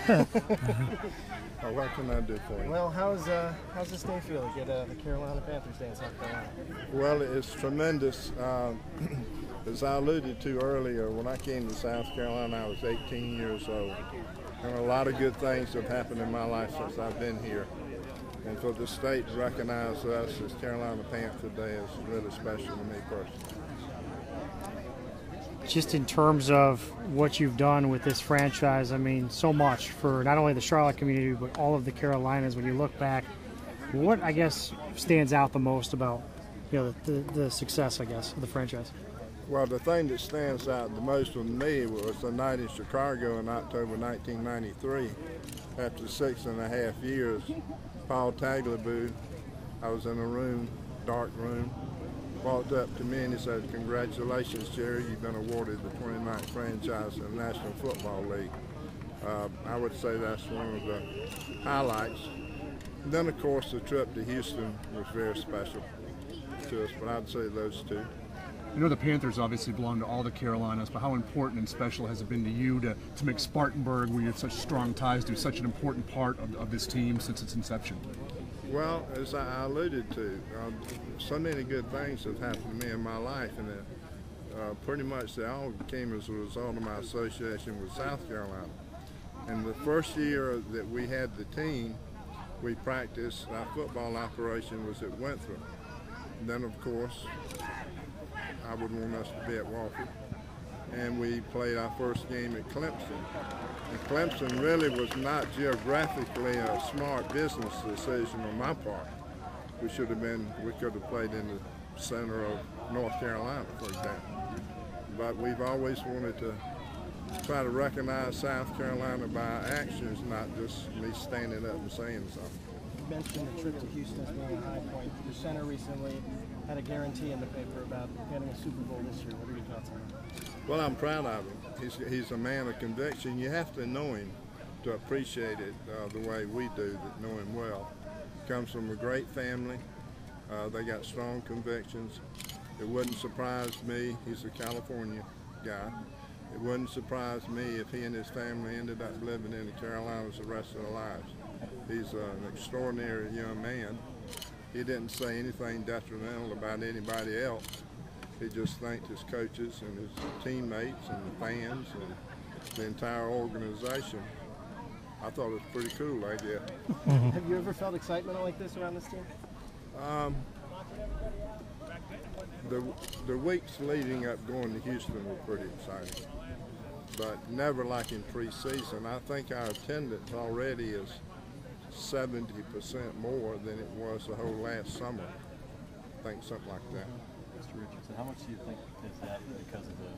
Oh, what can I do for you? Well, how's this day feel to get the Carolina Panthers Day in South Carolina? Well, it's tremendous. As I alluded to earlier, when I came to South Carolina, I was 18 years old. And a lot of good things have happened in my life since I've been here. And for the state to recognize us as Carolina Panther Day is really special to me personally. Just in terms of what you've done with this franchise, I mean, so much for not only the Charlotte community, but all of the Carolinas. When you look back, what, I guess, stands out the most about, the success, I guess, of the franchise? Well, the thing that stands out the most with me was the night in Chicago in October 1993. After 6.5 years, Paul Tagliabue, I was in a room, dark room, walked up to me and he said, "Congratulations, Jerry, you've been awarded the 29th franchise in the National Football League." I would say that's one of the highlights. And then, of course, the trip to Houston was very special to us, but I'd say those two. I know the Panthers obviously belong to all the Carolinas, but how important and special has it been to you to make Spartanburg, where you have such strong ties to, such an important part of this team since its inception? Well, as I alluded to, so many good things have happened to me in my life, and pretty much they all came as a result of my association with South Carolina. And the first year that we had the team, we practiced, our football operation was at Winthrop. And then, of course, I would want us to be at Wofford. And we played our first game at Clemson. And Clemson really was not geographically a smart business decision on my part. We could have played in the center of North Carolina, for example. But we've always wanted to try to recognize South Carolina by our actions, not just me standing up and saying something. You mentioned the trip to Houston as being a high point. Your center recently had a guarantee in the paper about getting a Super Bowl this year. What are your thoughts on that? Well, I'm proud of him. He's a man of conviction. You have to know him to appreciate it the way we do, that know him well. Comes from a great family. They got strong convictions. It wouldn't surprise me. He's a California guy. It wouldn't surprise me if he and his family ended up living in the Carolinas the rest of their lives. He's an extraordinary young man. He didn't say anything detrimental about anybody else. He just thanked his coaches and his teammates and the fans and the entire organization. I thought it was a pretty cool idea. Have you ever felt excitement like this around this team? The weeks leading up going to Houston were pretty exciting, but never like in preseason. I think our attendance already is 70% more than it was the whole last summer. I think something like that. Mr. Richardson, how much do you think is that because of the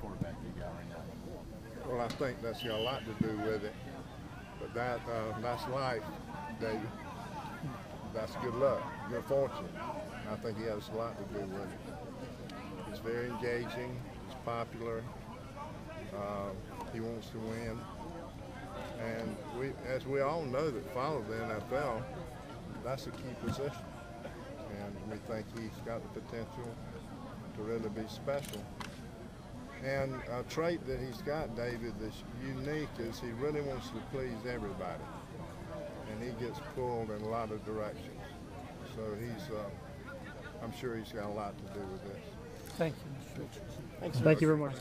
quarterback you got right now? Well, I think that's got a lot to do with it. But that's life, David. That's good luck, good fortune. I think he has a lot to do with it. He's very engaging. He's popular. He wants to win. And as we all know that follow the NFL, that's a key position. And we think he's got the potential to really be special. And a trait that he's got, David, that's unique is he really wants to please everybody. And he gets pulled in a lot of directions. So I'm sure he's got a lot to do with this. Thank you, Mr. Richardson. Thanks, Thank you very much.